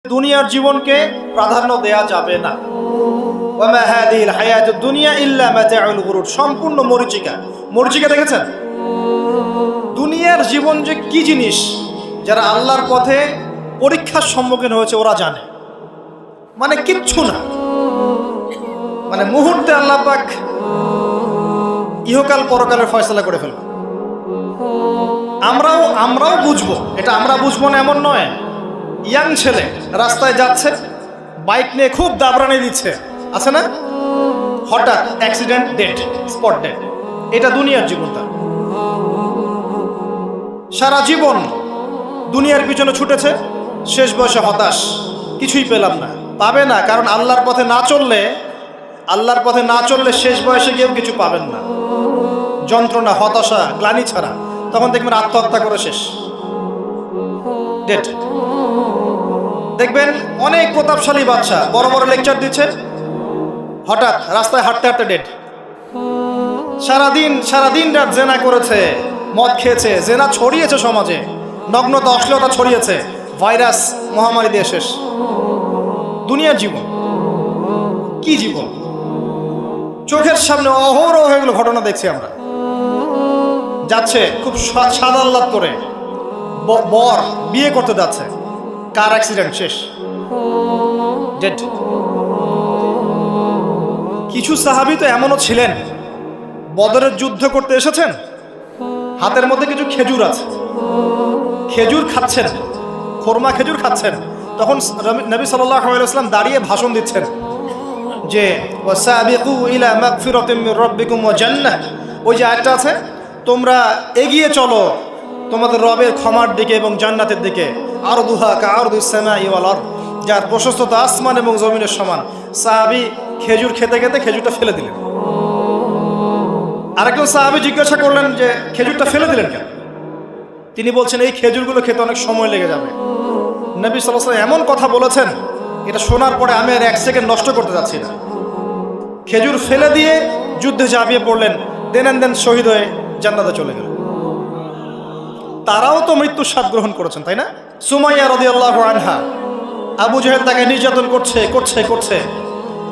দুনিয়ার জীবনকে প্রাধান্য দেয়া যাবে না। ওয়ামা হাদিহিল হায়াতুদ দুনিয়া ইল্লা মাতাউল গুরুর, সম্পূর্ণ মরীচিকা। মরীচিকা দেখেছেন? দুনিয়ার জীবন যে কি জিনিস, যারা আল্লাহর পথে পরীক্ষার সম্মুখীন হয়েছে ওরা জানে। মানে কিচ্ছু না, মানে মুহূর্তে আল্লাহ পাক ইহকাল পরকালের ফয়সালা করে ফেলবে। আমরাও বুঝবো, এটা আমরা বুঝবো না এমন নয়। ইয়াং ছেলে রাস্তায় যাচ্ছে, বাইক নিয়ে খুব দাবরানি দিচ্ছে, আছে না? হঠাৎ অ্যাক্সিডেন্ট, ডেড, স্পট ডেড। এটা দুনিয়ার জীবনটা। সারা জীবন দুনিয়ার পিছনে ছুটেছে, শেষ বয়সে হতাশ, কিছুই পেলাম না। পাবে না, কারণ আল্লাহর পথে না চললে শেষ বয়সে গিয়েও কিছু পাবেন না। যন্ত্রণা, হতাশা, গ্লানি ছাড়া। তখন দেখবেন আত্মহত্যা করে শেষ, ডেড। দেখবেন অনেক প্রতাপশালী বাচ্চা বড় বড় লেকচার দিচ্ছে, হঠাৎ রাস্তায় হাঁটতে হাঁটতে ডেড। সারাদিন রাত জেনা করেছে, মদ খেয়েছে, জেনা ছড়িয়েছে সমাজে, নগ্নতা, অশ্লীলতা ছড়িয়েছে, ভাইরাস মহামারী দিয়ে শেষ। দুনিয়ার জীবন কি জীবন! চোখের সামনে অহরহ এগুলো ঘটনা দেখছি আমরা। যাচ্ছে খুব সাদা আহ্লাদ করে, বর বিয়ে করতে যাচ্ছে, কার অ্যাক্সিডেন্ট, শেষ, ডেড। কিছু সাহাবী তো এমনও ছিলেন, বদরের যুদ্ধ করতে এসেছেন, হাতের মধ্যে কিছু খেজুর আছে, খেজুর খাচ্ছেন, খোরমা খেজুর খাচ্ছেন। তখন নবী সাল্লাল্লাহু আলাইহি ওয়াসাল্লাম দাঁড়িয়ে ভাষণ দিচ্ছেন যে ওয়াসাবিকু ইলা মাগফিরাতিম মির রাব্বিকুম ওয়া জান্নাহ। ওই যে আয়াতটা আছে, তোমরা এগিয়ে চলো তোমাদের রবের ক্ষমার দিকে এবং জান্নাতের দিকে। আরদুহা কাআরদিস সামাই ওয়াল আরদ, যার প্রশস্ততা আসমান এবং জমিনের সমান। সাহাবী খেজুর খেতে খেতে খেজুরটা ফেলে দিলেন। আরেকজন সাহাবী জিজ্ঞাসা করলেন যে খেজুরটা ফেলে দিলেন কেন? তিনি বলছেন এই খেজুরগুলো খেতে অনেক সময় লেগে যাবে। নবী সাল্লাল্লাহু আলাইহি ওয়াসাল্লাম এমন কথা বলেছেন, এটা শোনার পরে আমি আর এক সেকেন্ড নষ্ট করতে যাচ্ছি না। খেজুর ফেলে দিয়ে যুদ্ধে ঝাঁপিয়ে পড়লেন, দেন শহীদ হয়ে জান্নাতে চলে গেলেন। তারাও তো মৃত্যুর স্বাদ গ্রহণ করেছেন, তাই না? সুমাইয়া রাদিয়াল্লাহু আনহা, আবু জাহেল তাকে নির্যাতন করছে,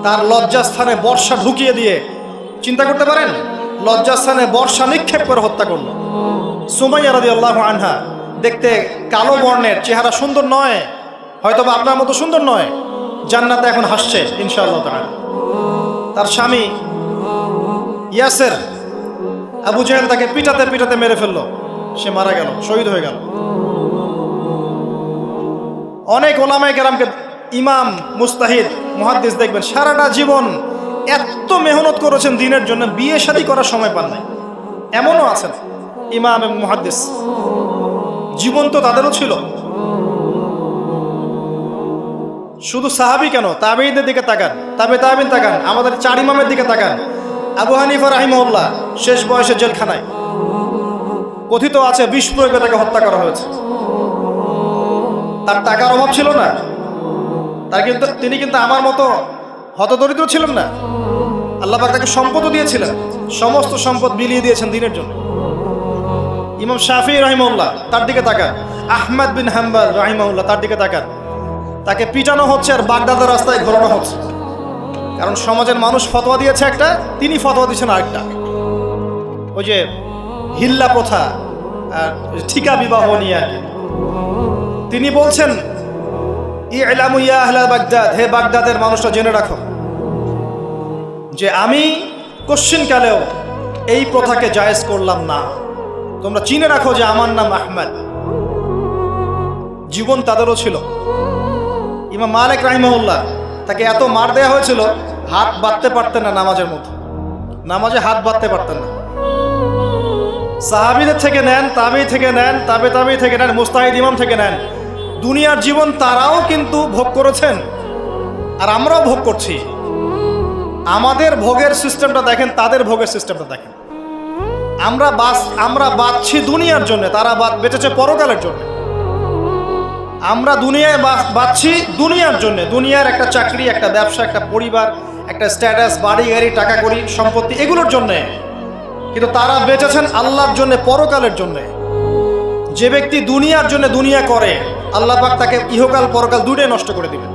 তার লজ্জাস্থানে বর্ষা ঢুকিয়ে দিয়ে, চিন্তা করতে পারেন, লজ্জাস্থানে বর্ষা নিক্ষেপ করে হত্যা করলো। সুমাইয়া রাদিয়াল্লাহু আনহা দেখতে কালো বর্ণের, চেহারা সুন্দর নয়, হয়তোবা আপনার মতো সুন্দর নয়, জান্নাতে এখন হাসছে ইনশাআল্লাহ তাআলা। তার স্বামী ইয়াসের, আবু জাহেল তাকে পিটাতে মেরে ফেললো, সে মারা গেল, শহীদ হয়ে গেল। অনেক ওলামায়ে কেরামকে, ইমাম, মুস্তাহিদ, মুহাদ্দিস দেখবেন সারাটা জীবন এত মেহনত করেছেন দ্বীনের জন্য, বিয়ে শাদী করার সময় পান নাই। এমনও আছেন ইমাম এবং মুহাদ্দিস, জীবন তো তাদেরও ছিল। শুধু সাহাবী কেন, তাবেঈদের দিকে তাকান, তাবেঈন তাকান, আমাদের 4 ইমামের দিকে তাকান। আবু হানিফা রাহিমাহুল্লাহ শেষ বয়সে জেলখানায়, কথিত আছে বিষ প্রয়োগে তাকে হত্যা করা হয়েছে। তার টাকার অভাব ছিল না, তিনি কিন্তু আমার মতো হতদরিদ্র ছিলেন না। আল্লাহ পাক তাকে সম্পদও দিয়েছিলেন, সমস্ত সম্পদ বিলিয়ে দিয়েছেন দ্বীনের জন্য। ইমাম শাফিঈ রাহিমাহুল্লাহ, তার দিকে তাকান। আহমদ বিন হাম্বল রাহিমাহুল্লাহ, তার দিকে তাকান। তাকে পিটানো হচ্ছে আর বাগদাদের রাস্তায় ঘোরানো হচ্ছে, কারণ সমাজের মানুষ ফতোয়া দিয়েছে একটা, তিনি ফতোয়া দিচ্ছেন আরেকটা। ওই যে হিল্লা প্রথা আর ঠিকা বিবাহ নিয়ে তিনি বলছেন, ইলামু ইয়া আহলা বাগদাদ, হে বাগদাদের মানুষরা জেনে রাখো যে আমি কোশ্চিনকালেও এই প্রথাকে জায়েজ করলাম না। তোমরা চিনে রাখো যে আমার নাম আহমদ। জীবন তাদেরও ছিল। ইমাম মালিক রাহিমাহুল্লাহ, তাকে এত মার দেওয়া হয়েছিল, হাত বাঁধতে পারতেন না নামাজের মতো, নামাজে হাত বাঁধতে পারতেন না। সাহাবীদের থেকে নেন, তাবেঈ থেকে নেন, তাবেঈ থেকে নেন, মুস্তাহিদ ইমাম থেকে নেন, দুনিয়ার জীবন তারাও কিন্তু ভোগ করেছেন, আর আমরাও ভোগ করছি। আমাদের ভোগের সিস্টেমটা দেখেন, তাদের ভোগের সিস্টেমটা দেখেন। আমরা বাঁচছি দুনিয়ার জন্য, তারা বেঁচেছে পরকালের জন্য। আমরা দুনিয়ায় বাঁচছি দুনিয়ার জন্য, দুনিয়ার একটা চাকরি, একটা ব্যবসা, একটা পরিবার, একটা স্ট্যাটাস, বাড়ি গাড়ি, টাকা কড়ি, সম্পত্তি, এগুলোর জন্যে। কিন্তু তারা বেঁচেছেন আল্লাহর জন্য, পরকালের জন্যে। যে ব্যক্তি দুনিয়ার জন্য দুনিয়া করে, আল্লাহ পাক তাকে ইহকাল পরকাল দুটোই নষ্ট করে দিবেন।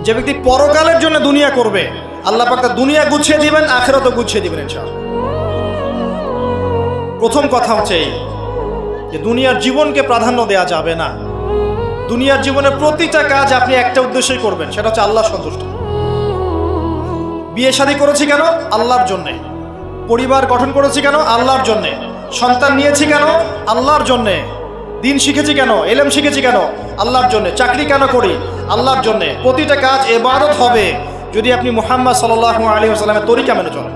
যে ব্যক্তি পরকালের জন্য দুনিয়া করবে, আল্লাহ পাক তার দুনিয়া গুছিয়ে দিবেন, আখিরাতও গুছিয়ে দিবেন ইনশাআল্লাহ। প্রথম কথা হচ্ছে এই যে দুনিয়ার জীবনকে প্রাধান্য দেওয়া যাবে না। দুনিয়ার জীবনের প্রতিটা কাজ আপনি একটা উদ্দেশ্যেই করবেন, সেটা হচ্ছে আল্লাহ সন্তুষ্ট। বিয়ে শাদী করেছি কেন? আল্লাহর জন্যে। পরিবার গঠন করেছি কেন? আল্লাহর জন্যে। সন্তান নিয়েছি কেন? আল্লাহর জন্যে। দিন শিখেছি কেন? ইলম শিখেছি কেন? আল্লাহর জন্যে। চাকরি কেন করি? আল্লাহর জন্যে। প্রতিটা কাজ ইবাদত হবে যদি আপনি মুহাম্মদ সাল্লাল্লাহু আলাইহি ওয়াসাল্লামের তরিকা মেনে চলেন।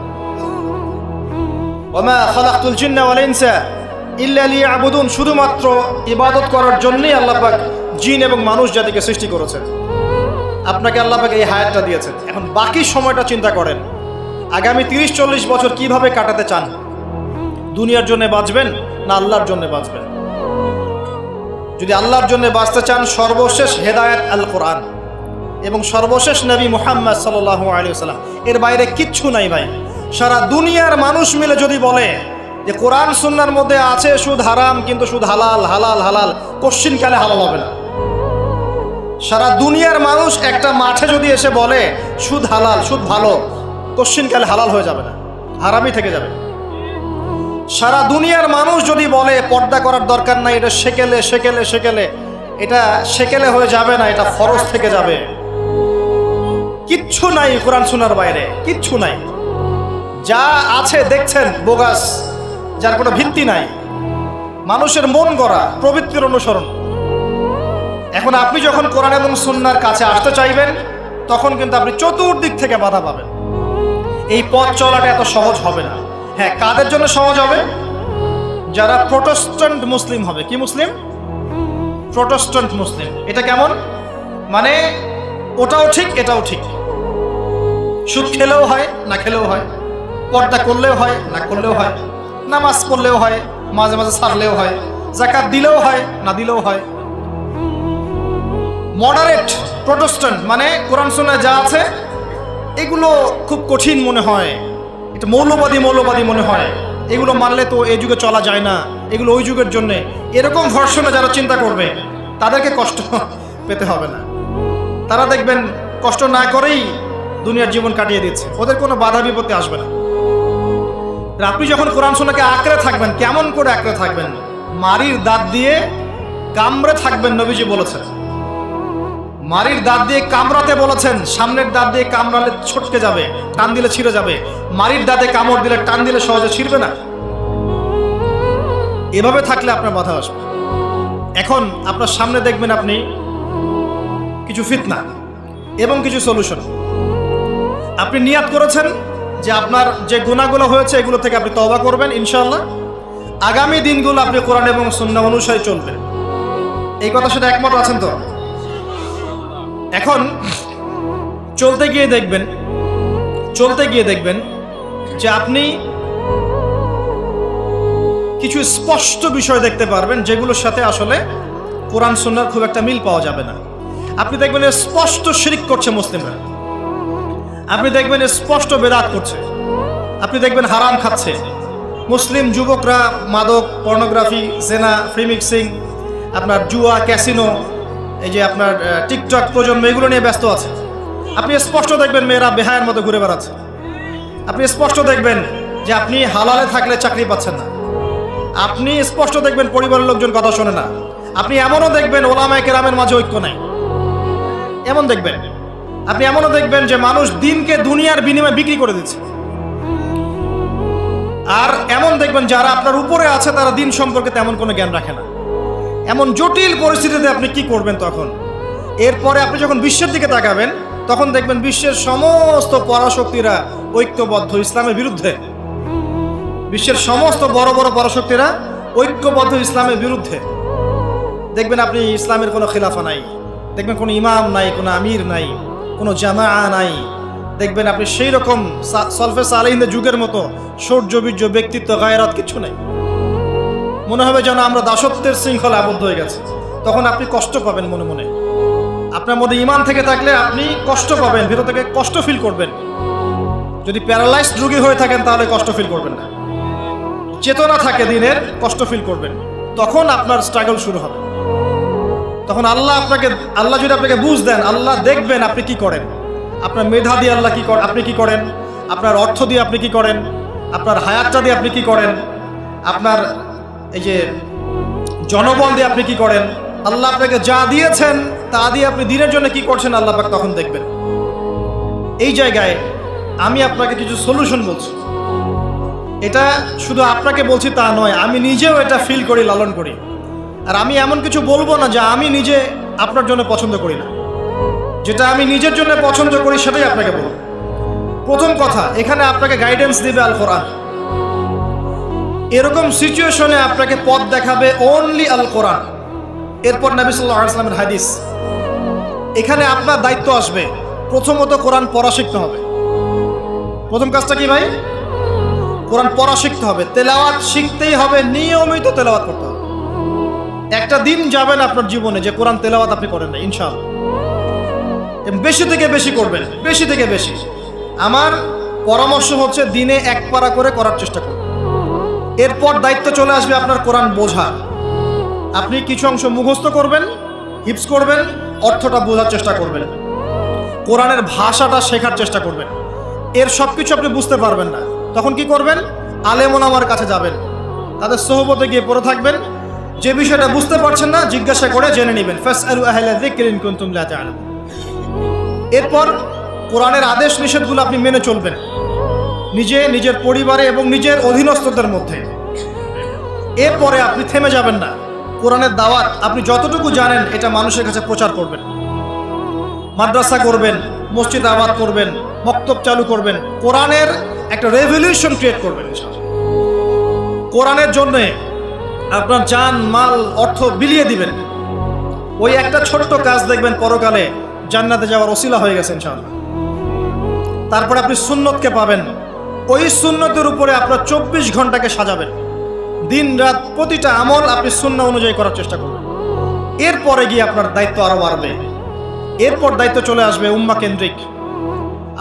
ওয়া মা খালাকতুল জিন্না ওয়াল ইনসা ইল্লা লিয়াবুদুন, শুধুমাত্র ইবাদত করার জন্যই আল্লাহ পাক জিন এবং মানুষ জাতিকে সৃষ্টি করেছেন। আপনাকে আল্লাহ পাক এই হায়াতটা দিয়েছেন। এখন বাকি সময়টা চিন্তা করেন, আগামী 30-40 বছর কিভাবে কাটাতে চান? দুনিয়ার জন্য বাঁচবেন না আল্লাহর জন্য বাঁচবেন? যদি আল্লাহর জন্য বাঁচতে চান, সর্বশেষ হেদায়েত আল কোরআন এবং সর্বশেষ নবী মুহাম্মদ সাল্লাল্লাহু আলাইহি ওয়াসাল্লাম, এর বাইরে কিচ্ছু নাই ভাই। সারা দুনিয়ার মানুষ মিলে যদি বলে যে কোরআন সুন্নাহর মধ্যে আছে সুদ হারাম, কিন্তু সুদ হালাল, হালাল হালাল, কোশ্চিনকালে হালাল হবে না। সারা দুনিয়ার মানুষ একটা মাঠে যদি এসে বলে সুদ হালাল, সুদ ভালো, কোশ্চিনকালে হালাল হয়ে যাবে না, হারামই থেকে যাবে। সারা দুনিয়ার মানুষ যদি বলে পর্দা করার দরকার নাই, এটা সেকেলে সেকেলে সেকেলে, এটা সেকেলে হয়ে যাবে না, এটা ফরজ থেকে যাবে। কিচ্ছু নাই কোরআন সুন্নাহর বাইরে, কিচ্ছু নাই। যা আছে দেখছেন বোগাস, যার কোনো ভিত্তি নাই, মানুষের মন গড়া প্রবৃত্তির অনুসরণ। এখন আপনি যখন কোরআন এবং সুন্নাহর কাছে আসতে চাইবেন, তখন কিন্তু আপনি চতুর্দিক থেকে বাধা পাবেন। এই পথ চলাটা এত সহজ হবে না। হ্যাঁ, কাদের জন্য সহজ হবে? যারা প্রোটেস্ট্যান্ট মুসলিম হবে। কি মুসলিম? প্রোটেস্ট্যান্ট মুসলিম। এটা কেমন? মানে ওটাও ঠিক এটাও ঠিক, সুদ খেলেও হয় না খেলেও হয়, পর্দা করলেও হয় না করলেও হয়, নামাজ পড়লেও হয়, মাঝে মাঝে ছাড়লেও হয়, যাকাত দিলেও হয় না দিলেও হয়। মডারেট প্রোটেস্ট্যান্ট মানে কোরআন সুন্নাহ যা আছে এগুলো খুব কঠিন মনে হয়, এটা মৌলবাদী মৌলবাদী মনে হয়, এগুলো মানলে তো এই যুগে চলা যায় না, এগুলো ওই যুগের জন্যে, এরকম ভার্সনে যারা চিন্তা করবে তাদেরকে কষ্ট পেতে হবে না। তারা দেখবেন কষ্ট না করেই দুনিয়ার জীবন কাটিয়ে দিচ্ছে, ওদের কোনো বাধা বিপত্তি আসবে না। আপনি যখন কোরআন সুন্নাহকে আঁকড়ে থাকবেন, কেমন করে আঁকড়ে থাকবেন? মারির দাঁত দিয়ে কামড়ে থাকবেন, নবীজি বলেছেন। মারির দাঁত দিয়ে কামড়াতে বলেছেন, সামনের দাঁত দিয়ে কামড়ালে ছটকে যাবে, টান দিলে ছিঁড়ে যাবে। মারির দাঁতে কামড় দিলে, টান দিলে সহজে ছিঁড়বে না। এভাবে থাকলে আপনার বাধা আসবে। এখন আপনার সামনে দেখবেন আপনি কিছু ফিতনা এবং কিছু সলিউশন। আপনি নিয়াত করেছেন যে আপনার যে গুনাহগুলো হয়েছে এগুলো থেকে আপনি তওবা করবেন ইনশাআল্লাহ, আগামী দিনগুলো আপনি কোরআন এবং সুন্নাহ অনুসারে চলবেন। এই কথার সাথে একমত আছেন তো? এখন চলতে গিয়ে দেখবেন যে আপনি কিছু স্পষ্ট বিষয় দেখতে পারবেন যেগুলোর সাথে আসলে কোরআন সুন্নাহর খুব একটা মিল পাওয়া যাবে না। আপনি দেখবেন স্পষ্ট শিরক করছে মুসলিমরা, আপনি দেখবেন স্পষ্ট বেদাত করছে, আপনি দেখবেন হারাম খাচ্ছে। মুসলিম যুবকরা মাদক, পর্নোগ্রাফি, জেনা, ফ্রি মিক্সিং, আপনার জুয়া, ক্যাসিনো, এই যে আপনার টিকটক প্রজন্ম, এগুলো নিয়ে ব্যস্ত আছে। আপনি স্পষ্ট দেখবেন মেয়েরা বেহায়ের মতো ঘুরে বেড়াচ্ছে। আপনি স্পষ্ট দেখবেন যে আপনি হালালে থাকলে চাকরি পাচ্ছেন না। আপনি স্পষ্ট দেখবেন পরিবারের লোকজন কথা শোনে না। আপনি এমনও দেখবেন ওলামায়ে কেরামের মাঝে ঐক্য নাই, এমন দেখবেন। আপনি এমনও দেখবেন যে মানুষ দিনকে দুনিয়ার বিনিময়ে বিক্রি করে দিচ্ছে। আর এমন দেখবেন যারা আপনার উপরে আছে তারা দিন সম্পর্কে তেমন কোনো জ্ঞান রাখে না। এমন জটিল পরিস্থিতিতে আপনি কি করবেন তখন? এরপরে আপনি যখন বিশ্বের দিকে তাকাবেন, তখন দেখবেন বিশ্বের সমস্ত পরাশক্তিরা ঐক্যবদ্ধ ইসলামের বিরুদ্ধে। বিশ্বের সমস্ত বড় বড় পরাশক্তিরা ঐক্যবদ্ধ ইসলামের বিরুদ্ধে। দেখবেন আপনি ইসলামের কোনো খিলাফা নাই, দেখবেন কোনো ইমাম নাই, কোনো আমির নাই, কোনো জামাআ নাই। দেখবেন আপনি সেই রকম সলফে সালেহিনদের যুগের মতো শৌর্য, বীর্য, ব্যক্তিত্ব, গায়রাত কিছু নেই। মনে হবে যেন আমরা দাসত্বের শৃঙ্খলা আবদ্ধ হয়ে গেছে। তখন আপনি কষ্ট পাবেন মনে মনে। আপনার মধ্যে ঈমান থেকে থাকলে আপনি কষ্ট পাবেন, ভিতর থেকে কষ্ট ফিল করবেন। যদি প্যারালাইজড রোগী হয়ে থাকেন তাহলে কষ্ট ফিল করবেন না। চেতনা থাকে দিনের, কষ্ট ফিল করবেন। তখন আপনার স্ট্রাগল শুরু হবে। তখন আল্লাহ যদি আপনাকে বুঝ দেন, আল্লাহ দেখবেন আপনি কি করেন। আপনার মেধা দিয়ে আল্লাহ আপনি কি করেন, আপনার অর্থ দিয়ে আপনি কি করেন, আপনার হায়াতটা দিয়ে আপনি কি করেন, আপনার এই যে জনবল দিয়ে আপনি কি করেন, আল্লাহ আপনাকে যা দিয়েছেন তা দিয়ে আপনি দিনের জন্য কি করছেন, আল্লাহ পাক তখন দেখবেন। এই জায়গায় আমি আপনাকে কিছু সলিউশন বলছি। এটা শুধু আপনাকে বলছি তা নয়, আমি নিজেও এটা ফিল করি, লালন করি। আর আমি এমন কিছু বলবো না যা আমি নিজে আপনার জন্য পছন্দ করি না। যেটা আমি নিজের জন্য পছন্দ করি সেটাই আপনাকে বলবো। প্রথম কথা, এখানে আপনাকে গাইডেন্স দিবে আল কোরআন। এরকম সিচুয়েশনে আপনাকে পথ দেখাবে অনলি আল কোরআন। এরপর নবী সাল্লাল্লাহু আলাইহি ওয়াসাল্লামের হাদিস। এখানে আপনার দায়িত্ব আসবে প্রথমত কোরআন পড়া শিখতে হবে। প্রথম কাজটা কি ভাই? কোরআন পড়া শিখতে হবে, তেলাওয়াত শিখতেই হবে, নিয়মিত তেলাওয়াত করতে হবে। একটা দিন যাবেন আপনার জীবনে যে কোরআন তেলাওয়াত আপনি করেন না, ইনশাআল্লাহ। বেশি থেকে বেশি করবেন, বেশি থেকে বেশি। আমার পরামর্শ হচ্ছে দিনে এক পারা করে করার চেষ্টা করুন। এরপর দায়িত্ব চলে আসবে আপনার কোরআন বোঝা। আপনি কিছু অংশ মুখস্থ করবেন, হিফজ করবেন, অর্থটা বোঝার চেষ্টা করবেন, কোরআনের ভাষাটা শেখার চেষ্টা করবেন। এর সব কিছু আপনি বুঝতে পারবেন না, তখন কি করবেন? আলেম ওলামার কাছে যাবেন, তাদের সোহবতে গিয়ে পড়ে থাকবেন। যে বিষয়টা বুঝতে পারছেন না জিজ্ঞাসা করে জেনে নেবেন। ফাসআলু আহলা যিকরি ইন কুনতুম লা তা'লামুন। এরপর কোরআনের আদেশ নিষেধগুলো আপনি মেনে চলবেন, নিজের পরিবারে এবং নিজের অধীনস্থদের মধ্যে। এরপরে আপনি থেমে যাবেন না। কোরআনের দাওয়াত আপনি যতটুকু জানেন এটা মানুষের কাছে প্রচার করবেন। মাদ্রাসা করবেন, মসজিদ আবাদ করবেন, মক্তব চালু করবেন, কোরআনের একটা রেভলিউশন ক্রিয়েট করবেন। কোরআনের জন্যে আপনার জান মাল অর্থ বিলিয়ে দিবেন। ওই একটা ছোট্ট কাজ দেখবেন পরকালে জান্নাতে যাওয়ার ওসিলা হয়ে গেছে ইনশাআল্লাহ। তারপরে আপনি সুন্নতকে পাবেন। ওই সুন্নতের উপরে আপনার 24 ঘন্টাকে সাজাবেন। দিন রাত প্রতিটা আমল আপনি সুন্নাহ অনুযায়ী করার চেষ্টা করবেন। এরপরে গিয়ে আপনার দায়িত্ব আরো বাড়বে। এরপর দায়িত্ব চলে আসবে উম্মাহ কেন্দ্রিক।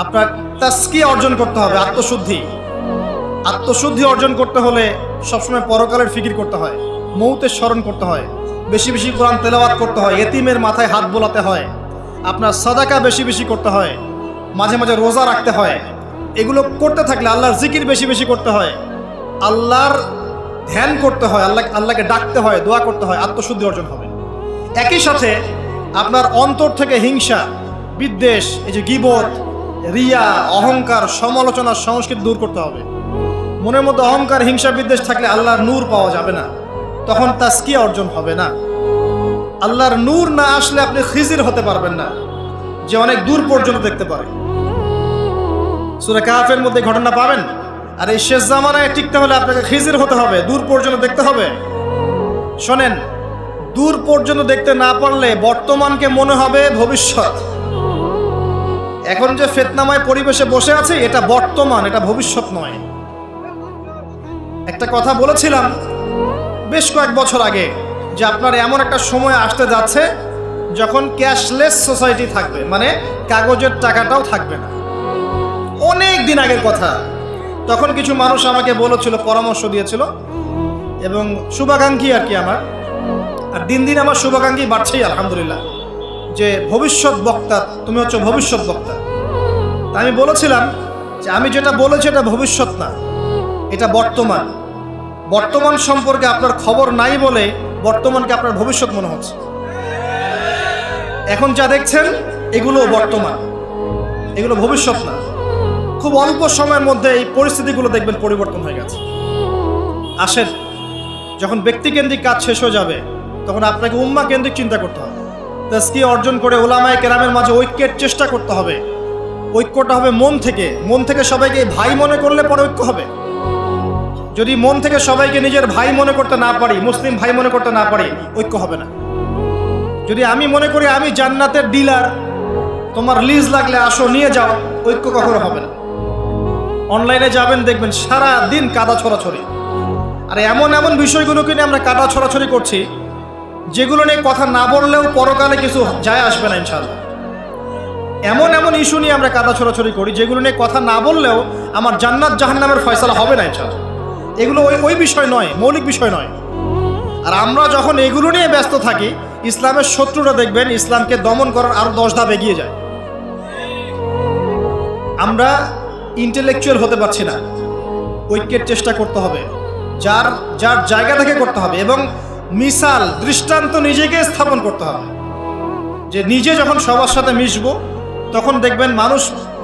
আপনার তাসকিয়া অর্জন করতে হবে, আত্মশুদ্ধি। আত্মশুদ্ধি অর্জন করতে হলে সবসময় পরকালের ফিকির করতে হয়, মৌতের স্মরণ করতে হয়, বেশি বেশি কোরআন তেলাওয়াত করতে হয়, এতিমের মাথায় হাত বোলাতে হয়, আপনার সাদাকা বেশি বেশি করতে হয়, মাঝে মাঝে রোজা রাখতে হয়। এগুলো করতে থাকলে আল্লাহর জিকির বেশি বেশি করতে হয়, আল্লাহর ধ্যান করতে হয়, আল্লাহকে ডাকতে হয়, দোয়া করতে হয়, আত্মশুদ্ধি অর্জন হবে। একই সাথে আপনার অন্তর থেকে হিংসা, বিদ্বেষ, এই যে গীবত, রিয়া, অহংকার, সমালোচনা, সংস্কৃতি দূর করতে হবে। মনের মধ্যে অহংকার, হিংসা, বিদ্বেষ থাকলে আল্লাহর নূর পাওয়া যাবে না, তখন তাসকিয়া অর্জন হবে না। আল্লাহর নূর না আসলে আপনি খিজির হতে পারবেন না, যে অনেক দূর পর্যন্ত দেখতে পারে। সূরা কাহফের মধ্যে ঘটনা পাবেন। আর এই শেষ জামানায় টিকতে হলে আপনাকে খিজির হতে হবে, দূর পর্যন্ত দেখতে হবে। শোনেন, দূর পর্যন্ত দেখতে না পারলে বর্তমানকে মনে হবে ভবিষ্যৎ। এখন যে ফিতনাময় পরিবেশে বসে আছে এটা বর্তমান, এটা ভবিষ্যৎ নয়। একটা কথা বলেছিলাম বেশ কয়েক বছর আগে যে আপনার এমন একটা সময় আসতে যাচ্ছে যখন ক্যাশলেস সোসাইটি থাকবে, মানে কাগজের টাকাটাও থাকবে না। অনেক দিন আগের কথা। তখন কিছু মানুষ আমাকে বলেছিল, পরামর্শ দিয়েছিল এবং শুভাকাঙ্ক্ষী আর কি আমার। আর দিন দিন আমার শুভাকাঙ্ক্ষী বাড়ছেই আলহামদুলিল্লাহ, যে ভবিষ্যৎ বক্তা, তুমি হচ্ছে ভবিষ্যৎ বক্তা। তা আমি বলেছিলাম যে আমি যেটা বলেছি এটা ভবিষ্যৎ না, এটা বর্তমান। বর্তমান সম্পর্কে আপনার খবর নাই বলে বর্তমানকে আপনার ভবিষ্যৎ মনে হচ্ছে। এখন যা দেখছেন এগুলো বর্তমান, এগুলো ভবিষ্যৎ না। খুব অল্প সময়ের মধ্যে এই পরিস্থিতিগুলো দেখবেন পরিবর্তন হয়ে গেছে। আসেন, যখন ব্যক্তিকেন্দ্রিক কাজ শেষ হয়ে যাবে তখন আপনাকে উম্মাহ কেন্দ্রিক চিন্তা করতে হবে। তাসকিয়া অর্জন করে উলামায়ে কেরামের মাঝে ঐক্যের চেষ্টা করতে হবে। ঐক্যটা হবে মন থেকে। মন থেকে সবাইকে ভাই মনে করলে পরে ঐক্য হবে। যদি মন থেকে সবাইকে নিজের ভাই মনে করতে না পারি, মুসলিম ভাই মনে করতে না পারি, ঐক্য হবে না। যদি আমি মনে করি আমি জান্নাতের ডিলার, তোমার লিজ লাগলে আসো নিয়ে যাও, ঐক্য কখনো হবে না। অনলাইনে যাবেন দেখবেন সারা দিন কাদা ছড়াছড়ি। আর এমন এমন বিষয়গুলোকে নিয়ে আমরা কাদা ছড়াছড়ি করছি যেগুলো নিয়ে কথা না বললেও পরকালে কিছু যায় আসবে না ইনশাআল্লাহ। এমন এমন ইস্যু নিয়ে আমরা কাদা ছড়াছড়ি করি যেগুলো নিয়ে কথা না বললেও আমার জান্নাত জাহান্নামের ফয়সালা হবে না ইনশাআল্লাহ। এগুলো ওই বিষয় নয়, মৌলিক বিষয় নয়। আর আমরা যখন এগুলো নিয়ে ব্যস্ত থাকি, ইসলামের শত্রুরা দেখবেন ইসলামকে দমন করার আরো 10 ধাপ এগিয়ে যায়। আমরা ইন্টেলেকচুয়াল হতে পারছি না, ঐক্যের চেষ্টা করতে হবে, যার যার জায়গা থেকে করতে হবে, এবং মিসাল দৃষ্টান্ত নিজেকে স্থাপন করতে হবে যে নিজে যখন সবার সাথে মিশবো তখন দেখবেন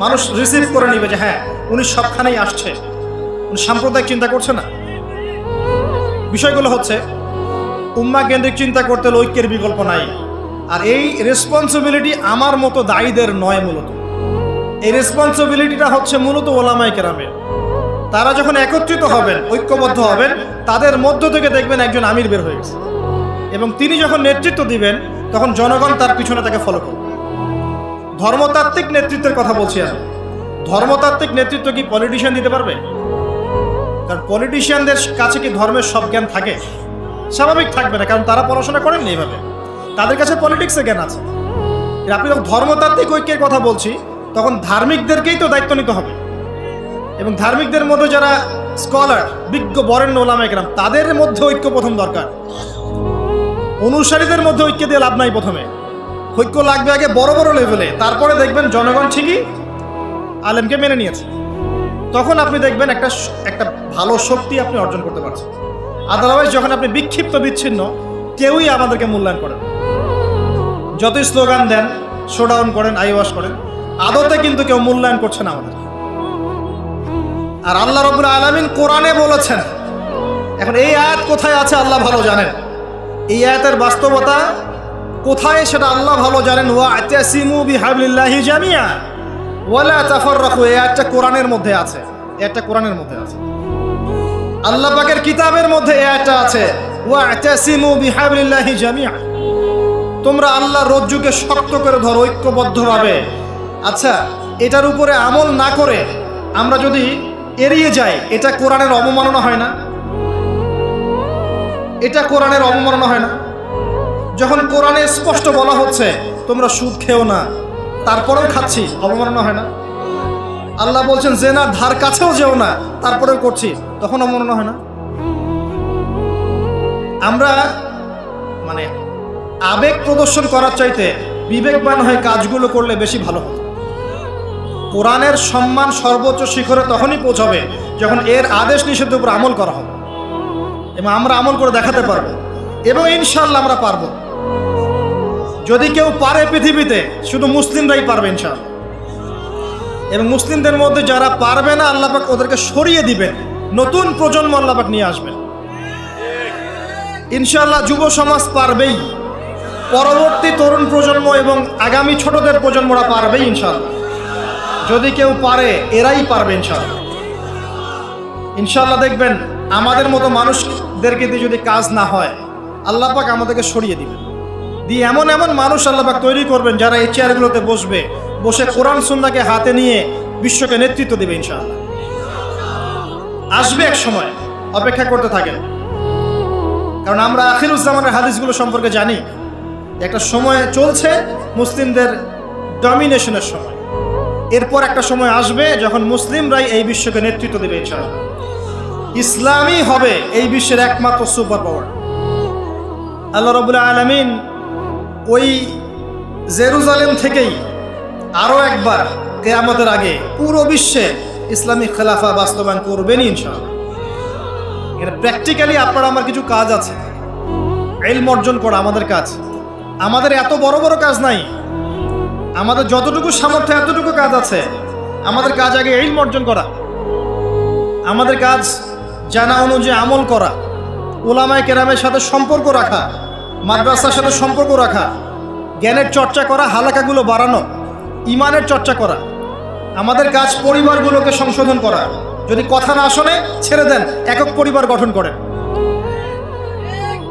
মানুষ রিসিভ করে নিবে যে হ্যাঁ উনি সবখানেই আসছে, উনি সাম্প্রদায়িক চিন্তা করছে না। বিষয়গুলো হচ্ছে উম্মা কেন্দ্রিক চিন্তা করতে হলে ঐক্যের বিকল্প নাই। আর এই রেসপন্সিবিলিটি আমার মতো দায়ীদের নয়, মূলত এই রেসপন্সিবিলিটিটা হচ্ছে মূলত ওলামায়ে কেরামের। তারা যখন একত্রিত হবেন, ঐক্যবদ্ধ হবেন, তাদের মধ্য থেকে দেখবেন একজন আমির বের হয়ে গেছে, এবং তিনি যখন নেতৃত্ব দিবেন তখন জনগণ তার পিছনে তাকে ফলো করবে। ধর্মতাত্ত্বিক নেতৃত্বের কথা বলছি আমি। ধর্মতাত্ত্বিক নেতৃত্ব কি পলিটিশিয়ান দিতে পারবে? কারণ পলিটিশিয়ানদের কাছে কি ধর্মের সব জ্ঞান থাকে? স্বাভাবিক থাকবে না, কারণ তারা পড়াশোনা করেননি এইভাবে, তাদের কাছে পলিটিক্সের জ্ঞান আছে। আপনি যখন ধর্মতাত্ত্বিক ঐক্যের কথা বলছি তখন ধার্মিকদেরকেই তো দায়িত্ব নিতে হবে, এবং ধার্মিকদের মধ্যে যারা স্কলার, বিজ্ঞ বরেণ্য ওলামায়ে কেরাম, তাদের মধ্যে ঐক্য প্রথম দরকার। অনুসারীদের মধ্যে ঐক্য দিয়ে লাভ নাই। প্রথমে ঐক্য লাগবে আগে বড় বড় লেভেলে, তারপরে দেখবেন জনগণ ঠিকই আলেমকে মেনে নিয়েছে, তখন আপনি দেখবেন একটা ভালো শক্তি আপনি অর্জন করতে পারছেন। আদারওয়াইজ যখন আপনি বিক্ষিপ্ত বিচ্ছিন্ন, কেউই আমাদেরকে মূল্যায়ন করেন, যতই স্লোগান দেন, শোডাউন করেন, আইওয়াশ করেন, আদতে কিন্তু কেউ মূল্যায়ন করছে না আমাদের। আর আল্লাহ রাব্বুল আলামিন কোরআনে বলেছেন, এখন এই আয়াত কোথায় আছে আল্লাহ ভালো জানেন, এই আয়াতের বাস্তবতা কোথায় সেটা আল্লাহ ভালো জানেন। ওয়া'তাসিমু বিহাবলিল্লাহি জামিআ ওয়ালা তাফাররাকু, এই আয়াতটা কোরআনের মধ্যে আছে, এটা কোরআনের মধ্যে আছে, আল্লাহ পাকের কিতাবের মধ্যে এই আয়াতটা আছে, ওয়া'তাসিমু বিহাবলিল্লাহি জামিআ, তোমরা আল্লাহর রজ্জুকে শক্ত করে ধরো ঐক্যবদ্ধভাবে। আচ্ছা, এটার উপরে আমল না করে আমরা যদি এড়িয়ে যাই, এটা কোরআনের অবমাননা হয় না? এটা কোরআনের অবমাননা হয় না? যখন কোরআনে স্পষ্ট বলা হচ্ছে তোমরা সুদ খেও না, তারপরেও খাচ্ছি, অবমাননা হয় না? আল্লাহ বলছেন জেনার ধার কাছেও যেও না, তারপরেও করছি, তখন অবমাননা হয় না? আমরা মানে আবেগ প্রদর্শন করার চাইতে বিবেকবান হয়ে কাজগুলো করলে বেশি ভালো হতো। কোরআনের সম্মান সর্বোচ্চ শিখরে তখনই পৌঁছাবে যখন এর আদেশ নিষেধের উপর আমল করা হবে, এবং আমরা আমল করে দেখাতে পারবো, এবং ইনশাআল্লাহ আমরা পারবো। যদি কেউ পারে পৃথিবীতে, শুধু মুসলিমরাই পারবে ইনশাআল্লাহ। এবং মুসলিমদের মধ্যে যারা পারবে না, আল্লাহ পাক ওদেরকে সরিয়ে দিবেন, নতুন প্রজন্ম আল্লাহ পাক নিয়ে আসবেন ইনশাআল্লাহ। যুব সমাজ পারবেই, পরবর্তী তরুণ প্রজন্ম এবং আগামী ছোটদের প্রজন্মরা পারবেই ইনশাআল্লাহ। যদি কেউ পারে, এরাই পারবে ইনশাআল্লাহ। ইনশাআল্লাহ দেখবেন আমাদের মতো মানুষদেরকে দিয়ে যদি কাজ না হয়, আল্লাহ পাক আমাদেরকে সরিয়ে দিবেন, দিয়ে এমন এমন মানুষ আল্লাহ পাক তৈরি করবেন যারা এই চেয়ারগুলোতে বসে কোরআন সুন্নাহকে হাতে নিয়ে বিশ্বকে নেতৃত্ব দেবে ইনশাআল্লাহ। আসবে এক সময়, অপেক্ষা করতে থাকেন, কারণ আমরা আখিরুজ্জামানের হাদিসগুলো সম্পর্কে জানি। একটা সময় চলছে মুসলিমদের ডমিনেশনের সময়, এরপর একটা সময় আসবে যখন মুসলিমরাই এই বিশ্বকে নেতৃত্ব দেবে ইনশাআল্লাহ। ইসলামই হবে এই বিশ্বের একমাত্র সুপার পাওয়ার। আল্লাহ রাব্বুল আলামিন ওই জেরুজালেম থেকেই আরও একবার কিয়ামতের আগে পুরো বিশ্বে ইসলামিক খেলাফা বাস্তবায়ন করবেনই ইনশাআল্লাহ। এটা প্র্যাকটিক্যালি আপনার আমার কিছু কাজ আছে, ইলম অর্জন করা আমাদের কাজ। আমাদের এত বড় বড় কাজ নাই, আমাদের যতটুকু সামর্থ্য এতটুকু কাজ আছে। আমাদের কাজ আগে ইলম অর্জন করা, আমাদের কাজ জানা অনুযায়ী আমল করা, উলামায়ে কেরামের সাথে সম্পর্ক রাখা, মাদ্রাসার সাথে সম্পর্ক রাখা, জ্ঞানের চর্চা করা, হালাকাগুলো বাড়ানো, ইমানের চর্চা করা। আমাদের কাজ পরিবারগুলোকে সংশোধন করা। যদি কথা না শোনে ছেড়ে দেন, একক পরিবার গঠন করেন।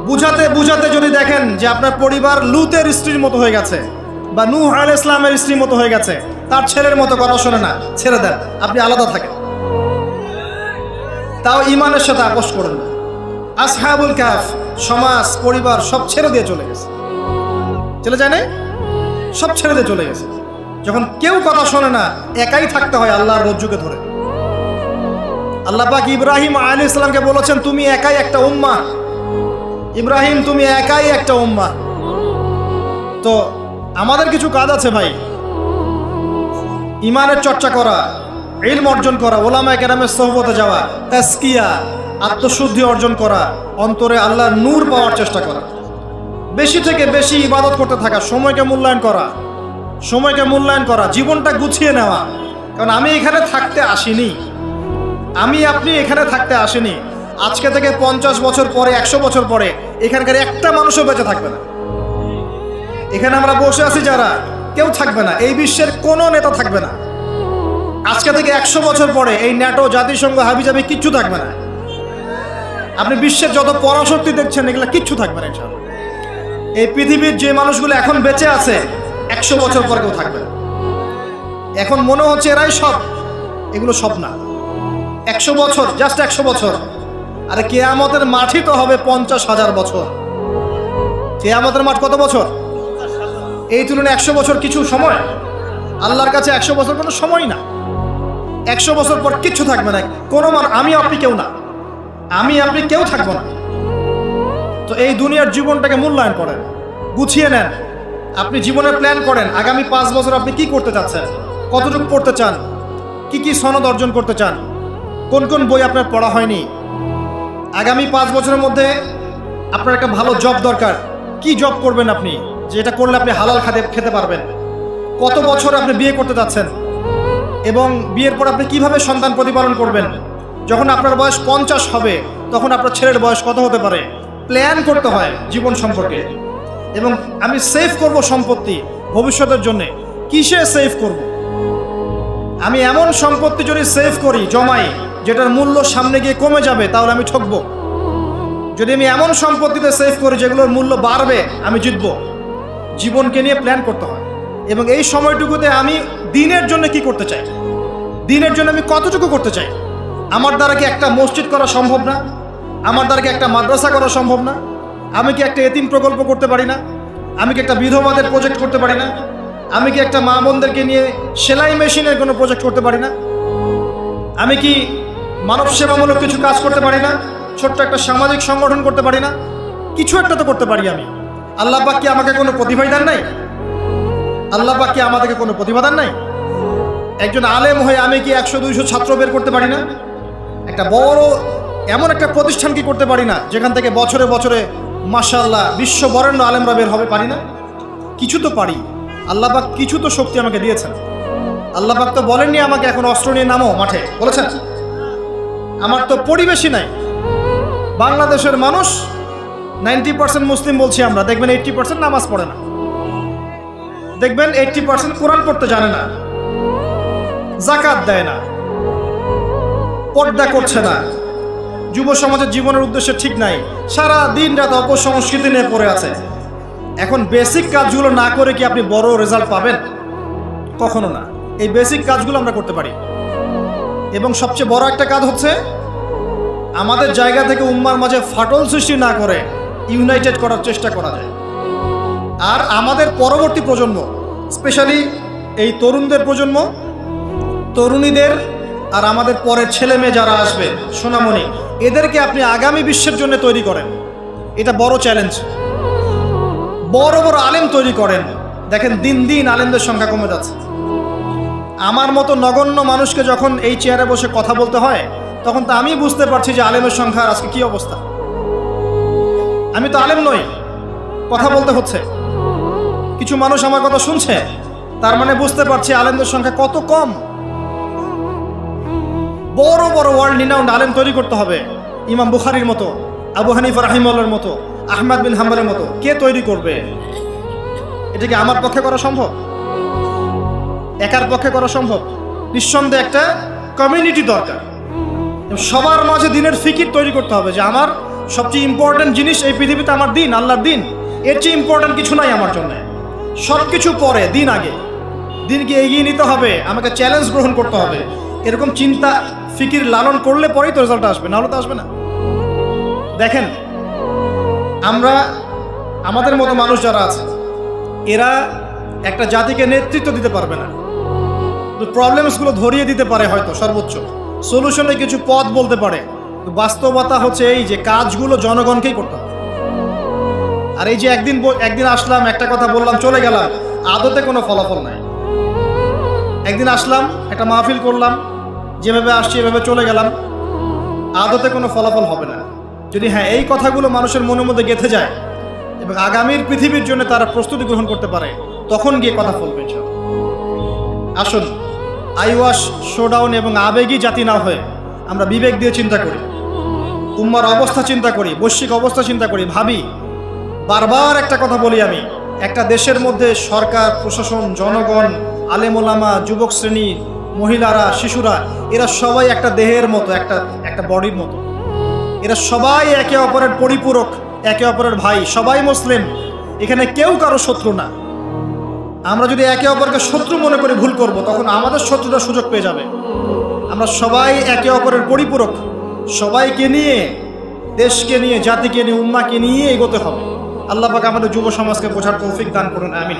বুঝাতে বুঝাতে যদি দেখেন যে আপনার পরিবার লূতের স্ত্রীর মতো হয়ে গেছে, বা নূহ আলাইহিস সালামের স্ত্রীর মতো হয়ে গেছে, তার ছেলের মতো কথা শোনে না, ছেড়ে দেন, আপনি আলাদা থাকেন। তাও ইমানের সাথে আপোষ করেন না। আসহাবুল কাহফ সমাজ, পরিবার সব ছেড়ে দিয়ে চলে গেছে, চলে যায় না, সব ছেড়ে দিয়ে চলে গেছে। যখন কেউ কথা শোনে না, একাই থাকতে হয় আল্লাহর রজ্জুকে ধরে। আল্লাহ পাক ইব্রাহিম আলাইহিস সালামকে বলেছেন তুমি একাই একটা উম্মাহ, ইব্রাহিম তুমি একাই একটা উম্মাহ। তো আমাদের কিছু কাজ আছে ভাই, ইমানের চর্চা করা, ইলম অর্জন করা, ওলামায়ে কেরামের সোহবতে যাওয়া, তাজকিয়া, আত্মশুদ্ধি অর্জন করা, অন্তরে আল্লাহর নূর পাওয়ার চেষ্টা করা, বেশি থেকে বেশি ইবাদত করতে থাকা, সময়কে মূল্যায়ন করা, জীবনটা গুছিয়ে নেওয়া। কারণ আমি এখানে থাকতে আসিনি, আপনি এখানে থাকতে আসেনি। আজকে থেকে 50 বছর পরে, 100 বছর পরে এখানকার একটা মানুষও বেঁচে থাকবে না। এখানে আমরা বসে আছি যারা, কেউ থাকবে না, এই বিশ্বের কোনো নেতা থাকবে না। আজকে থেকে 100 বছর পরে এই ন্যাটো, জাতিসংঘ, হাবিজাবি কিচ্ছু থাকবে না। আপনি বিশ্বের যত পরাশক্তি দেখছেন এগুলো কিচ্ছু থাকবে না ইনশাআল্লাহ। এই পৃথিবীর যে মানুষগুলো এখন বেঁচে আছে 100 বছর পর কেউ থাকবে না। এখন মনে হচ্ছে এরাই সব, এগুলো সব না। 100 বছর, জাস্ট 100 বছর। আরে কিয়ামতের মাঠই তো হবে 50,000 বছর। কিয়ামতের মাঠ কত বছর? এই তুলনায় 100 বছর কিছু সময়? আল্লাহর কাছে 100 বছর কোনো সময় না। 100 বছর পর কিচ্ছু থাকবে না, কোনো আমি আপনি কেউ না, কেউ থাকবো না। তো এই দুনিয়ার জীবনটাকে মূল্যায়ন করেন, গুছিয়ে নেন। আপনি জীবনের প্ল্যান করেন, আগামী 5 বছর আপনি কি করতে চাচ্ছেন, কতটুকু পড়তে চান, কি সনদ অর্জন করতে চান, কোন কোন বই আপনার পড়া হয়নি। আগামী 5 বছরের মধ্যে আপনার একটা ভালো জব দরকার। কি জব করবেন আপনি, যেটা করলে আপনি হালাল খেতে পারবেন। কত বছর আপনি বিয়ে করতে যাচ্ছেন এবং বিয়ের পর আপনি কিভাবে সন্তান প্রতিপালন করবেন। যখন আপনার বয়স 50 হবে তখন আপনার ছেলের বয়স কত হতে পারে, প্ল্যান করতে হয় জীবন সম্পর্কে। এবং আমি সেভ করব সম্পত্তি ভবিষ্যতের জন্য। কিসে সেভ করব? আমি এমন সম্পত্তি যদি সেভ করি, জমাই, যেটার মূল্য সামনে গিয়ে কমে যাবে, তাহলে আমি ঠকবো। যদি আমি এমন সম্পত্তিতে সেভ করি যেগুলোর মূল্য বাড়বে, আমি জিতবো। জীবনকে নিয়ে প্ল্যান করতে হয়। এবং এই সময়টুকুতে আমি দিনের জন্য কি করতে চাই, দিনের জন্য আমি কতটুকু করতে চাই। আমার দ্বারা কি একটা মসজিদ করা সম্ভব না? আমার দ্বারা কি একটা মাদ্রাসা করা সম্ভব না? আমি কি একটা এতিম প্রকল্প করতে পারি না? আমি কি একটা বিধবাদের প্রজেক্ট করতে পারি না? আমি কি একটা মা বোনদেরকে নিয়ে সেলাই মেশিনের কোনো প্রজেক্ট করতে পারি না? আমি কি মানব সেবামূলক কিছু কাজ করতে পারি না? ছোট্ট একটা সামাজিক সংগঠন করতে পারি না? কিছু একটা তো করতে পারি আমি। আল্লাহ পাক কি আমাকে কোনো প্রতিভা দেন নাই? আল্লাহ পাক কি আমাদেরকে কোনো প্রতিভা দেন নাই? একজন আলেম হয়ে আমি কি 100-200 ছাত্র বের করতে পারি না? একটা বড় এমন একটা প্রতিষ্ঠান কি করতে পারি না যেখান থেকে বছরে বছরে মাশাআল্লাহ বিশ্ব বরেণ্য আলেমরা বের হবে? পারি না? কিছু তো পারি। আল্লাহ পাক কিছু তো শক্তি আমাকে দিয়েছেন। আল্লাহ পাক তো বলেননি আমাকে এখন অস্ত্র নিয়ে নামো মাঠে, বলেছেন? আমার তো পরিবেশই নাই। বাংলাদেশের মানুষ 90% মুসলিম বলছি আমরা, দেখবেন 80% নামাজ পড়ে না, দেখবেন 80% কোরআন পড়তে জানে না, যাকাত দেয় না, পর্দা করছে না, যুব সমাজের জীবনের উদ্দেশ্য ঠিক নাই, সারা দিন রাত অপসংস্কৃতি নিয়ে পড়ে আছে। এখন বেসিক কাজগুলো না করে কি আপনি বড় রেজাল্ট পাবেন? কখনো না। এই বেসিক কাজগুলো আমরা করতে পারি। এবং সবচেয়ে বড় একটা কাজ হচ্ছে আমাদের জায়গা থেকে উম্মার মাঝে ফাটল সৃষ্টি না করে ইউনাইটেড করার চেষ্টা করা যায়। আর আমাদের পরবর্তী প্রজন্ম, স্পেশালি এই তরুণদের প্রজন্ম, তরুণীদের আর আমাদের পরের ছেলে মেয়ে যারা আসবে, সোনামণি, এদেরকে আপনি আগামী বিশ্বের জন্য তৈরি করেন। এটা বড় চ্যালেঞ্জ। বড় বড় আলেম তৈরি করেন। দেখেন দিন দিন আলেমদের সংখ্যা কমে যাচ্ছে। আমার মতো নগণ্য মানুষকে যখন এই চেয়ারে বসে কথা বলতে হয়, তখন তো আমি বুঝতে পারছি যে আলেমের সংখ্যার আজকে কি অবস্থা। আমি তো আলেম নই, কথা বলতে হচ্ছে। কিছু মানুষ আমার কথা শুনছে, তার মানে বুঝতে পারছি আলেমদের সংখ্যা কত কম। বড় বড় ওয়ার্ল্ড রিনাউন্ড আলেম তৈরি করতে হবে। ইমাম বুখারীর মতো, আবু হানিফা রাহিমাহুল্লাহর মতো, আহমদ বিন হাম্বলের মতো কে তৈরি করবে? এটা কি আমার পক্ষে করা সম্ভব? একার পক্ষে করা সম্ভব? নিঃসন্দেহে একটা কমিউনিটি দরকার। সবার মাঝে দিনের ফিকির তৈরি করতে হবে যে আমার সবচেয়ে ইম্পর্টেন্ট জিনিস এই পৃথিবীতে আমার দিন, আল্লাহর দিন। এর চেয়ে ইম্পর্টেন্ট কিছু নাই আমার জন্য। সব কিছু পরে, দিন আগে। দিনকে এগিয়ে নিতে হবে, আমাকে চ্যালেঞ্জ গ্রহণ করতে হবে। এরকম চিন্তা ফিকির লালন করলে পরেই তো রেজাল্ট আসবে, নাহলে তো আসবে না। দেখেন, আমরা আমাদের মতো মানুষ যারা আছে, এরা একটা জাতিকে নেতৃত্ব দিতে পারবে না। প্রবলেমসগুলো ধরিয়ে দিতে পারে, হয়তো সর্বোচ্চ সলিউশনে কিছু পথ বলতে পারে। বাস্তবতা হচ্ছে এই যে কাজগুলো জনগণকেই করতে হবে। আর এই যে একদিন আসলাম, একটা কথা বললাম, চলে গেলাম, আদতে কোনো ফলাফল নাই। একদিন আসলাম, একটা মাহফিল করলাম, যেভাবে আসছি এভাবে চলে গেলাম, আদতে কোনো ফলাফল হবে না। যদি হ্যাঁ এই কথাগুলো মানুষের মনের মধ্যে গেঁথে যায় এবং আগামীর পৃথিবীর জন্য তারা প্রস্তুতি গ্রহণ করতে পারে, তখন গিয়ে কথা বলবে ইনশাআল্লাহ। আসুন, আইওয়াশ, শোডাউন এবং আবেগী জাতি না হয়ে আমরা বিবেক দিয়ে চিন্তা করি, উম্মার অবস্থা চিন্তা করি, বৈশ্বিক অবস্থা চিন্তা করি, ভাবি। বারবার একটা কথা বলি আমি, একটা দেশের মধ্যে সরকার, প্রশাসন, জনগণ, আলেম ওলামা, যুবক শ্রেণী, মহিলারা, শিশুরা, এরা সবাই একটা দেহের মতো, একটা বডির মতো। এরা সবাই একে অপরের পরিপূরক, একে অপরের ভাই, সবাই মুসলিম। এখানে কেউ কারো শত্রু না। আমরা যদি একে অপরকে শত্রু মনে করে ভুল করব, তখন আমাদের শত্রুরা সুযোগ পেয়ে যাবে। আমরা সবাই একে অপরের পরিপূরক, সবাইকে নিয়ে, দেশকে নিয়ে, জাতিকে নিয়ে, উম্মাকে নিয়ে এগোতে হবে। আল্লাহ পাক আমাদের যুব সমাজকে বোঝার তৌফিক দান করুন, আমিন।